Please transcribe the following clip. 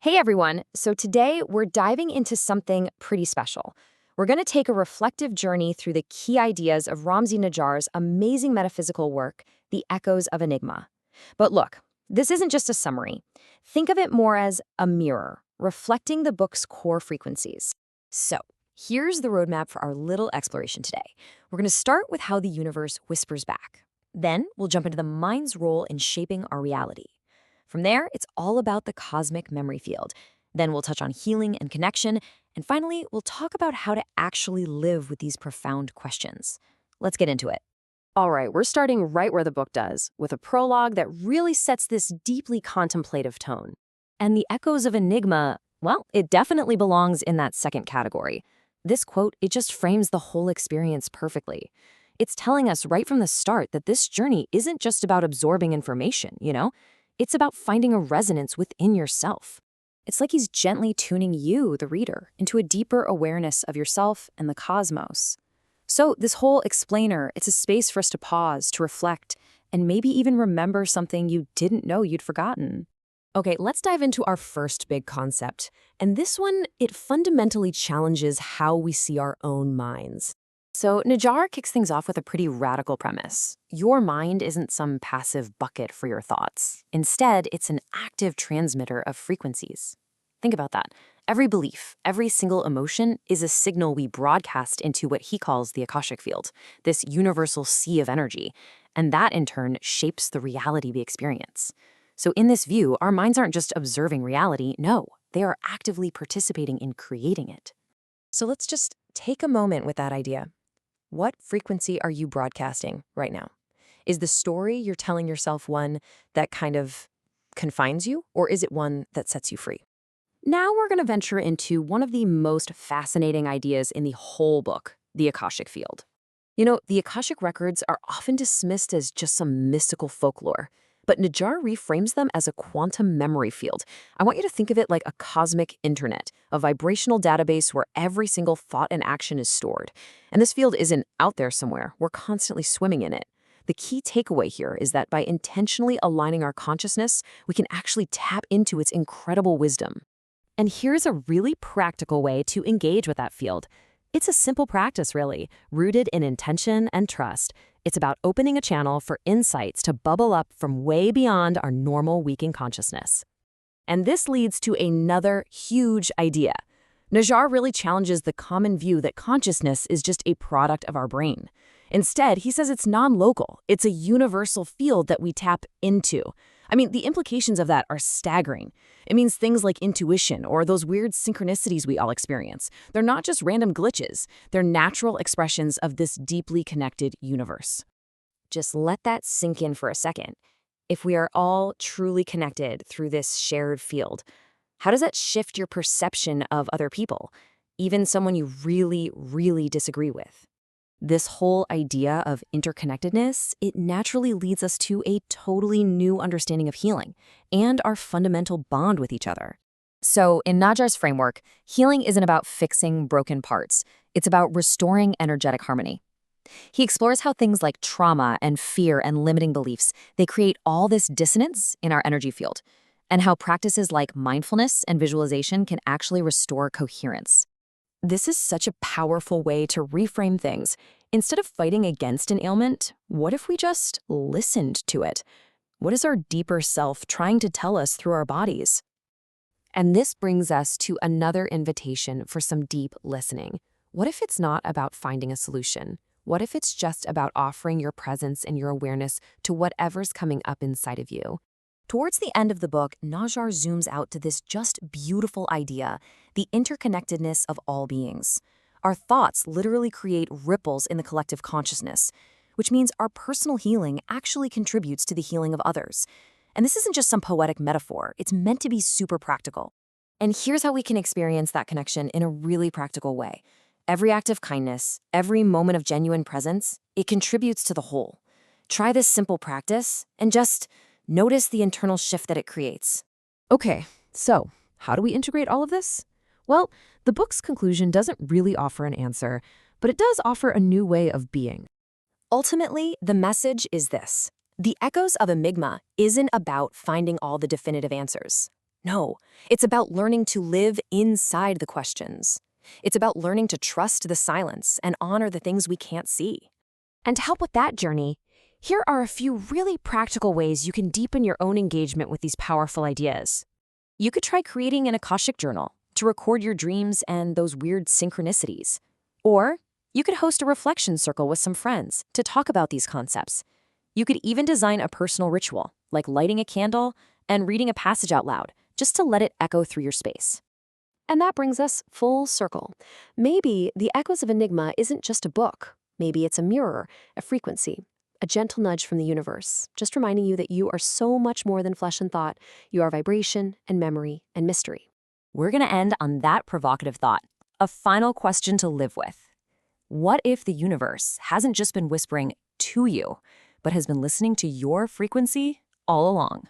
Hey everyone, so today we're diving into something pretty special. We're going to take a reflective journey through the key ideas of Ramzi Najjar's amazing metaphysical work, The Echoes of Enigma. But look, this isn't just a summary. Think of it more as a mirror, reflecting the book's core frequencies. So, here's the roadmap for our little exploration today. We're going to start with how the universe whispers back. Then, we'll jump into the mind's role in shaping our reality. From there, it's all about the cosmic memory field. Then we'll touch on healing and connection. And finally, we'll talk about how to actually live with these profound questions. Let's get into it. All right, we're starting right where the book does, with a prologue that really sets this deeply contemplative tone. And the Echoes of Enigma, well, it definitely belongs in that second category. This quote, it just frames the whole experience perfectly. It's telling us right from the start that this journey isn't just about absorbing information, It's about finding a resonance within yourself. It's like he's gently tuning you, the reader, into a deeper awareness of yourself and the cosmos. So this whole explainer, it's a space for us to pause, to reflect, and maybe even remember something you didn't know you'd forgotten. Okay, let's dive into our first big concept. And this one, it fundamentally challenges how we see our own minds. So Najjar kicks things off with a pretty radical premise. Your mind isn't some passive bucket for your thoughts. Instead, it's an active transmitter of frequencies. Think about that. Every belief, every single emotion is a signal we broadcast into what he calls the Akashic field, this universal sea of energy, and that in turn shapes the reality we experience. So in this view, our minds aren't just observing reality, no, they are actively participating in creating it. So let's just take a moment with that idea. What frequency are you broadcasting right now? Is the story you're telling yourself one that kind of confines you, or is it one that sets you free? Now we're going to venture into one of the most fascinating ideas in the whole book, the Akashic field. The Akashic records are often dismissed as just some mystical folklore, but Najjar reframes them as a quantum memory field. I want you to think of it like a cosmic internet, a vibrational database where every single thought and action is stored. And this field isn't out there somewhere. We're constantly swimming in it. The key takeaway here is that by intentionally aligning our consciousness, we can actually tap into its incredible wisdom. And here's a really practical way to engage with that field. It's a simple practice, really, rooted in intention and trust. It's about opening a channel for insights to bubble up from way beyond our normal waking consciousness. And this leads to another huge idea. Najjar really challenges the common view that consciousness is just a product of our brain. Instead, he says it's non-local. It's a universal field that we tap into. The implications of that are staggering. It means things like intuition or those weird synchronicities we all experience. They're not just random glitches. They're natural expressions of this deeply connected universe. Just let that sink in for a second. If we are all truly connected through this shared field, how does that shift your perception of other people, even someone you really, really disagree with? This whole idea of interconnectedness, it naturally leads us to a totally new understanding of healing and our fundamental bond with each other. So in Najjar's framework, healing isn't about fixing broken parts. It's about restoring energetic harmony. He explores how things like trauma and fear and limiting beliefs, they create all this dissonance in our energy field, and how practices like mindfulness and visualization can actually restore coherence. This is such a powerful way to reframe things. Instead of fighting against an ailment, what if we just listened to it? What is our deeper self trying to tell us through our bodies? And this brings us to another invitation for some deep listening. What if it's not about finding a solution? What if it's just about offering your presence and your awareness to whatever's coming up inside of you? Towards the end of the book, Najjar zooms out to this just beautiful idea, the interconnectedness of all beings. Our thoughts literally create ripples in the collective consciousness, which means our personal healing actually contributes to the healing of others. And this isn't just some poetic metaphor, it's meant to be super practical. And here's how we can experience that connection in a really practical way. Every act of kindness, every moment of genuine presence, it contributes to the whole. Try this simple practice and just notice the internal shift that it creates. Okay, so how do we integrate all of this? Well, the book's conclusion doesn't really offer an answer, but it does offer a new way of being. Ultimately, the message is this. The Echoes of Enigma isn't about finding all the definitive answers. No, it's about learning to live inside the questions. It's about learning to trust the silence and honor the things we can't see. And to help with that journey, here are a few really practical ways you can deepen your own engagement with these powerful ideas. You could try creating an Akashic journal to record your dreams and those weird synchronicities. Or you could host a reflection circle with some friends to talk about these concepts. You could even design a personal ritual, like lighting a candle and reading a passage out loud, just to let it echo through your space. And that brings us full circle. Maybe The Echoes of Enigma isn't just a book. Maybe it's a mirror, a frequency, a gentle nudge from the universe, just reminding you that you are so much more than flesh and thought. You are vibration and memory and mystery. We're going to end on that provocative thought. A final question to live with. What if the universe hasn't just been whispering to you, but has been listening to your frequency all along?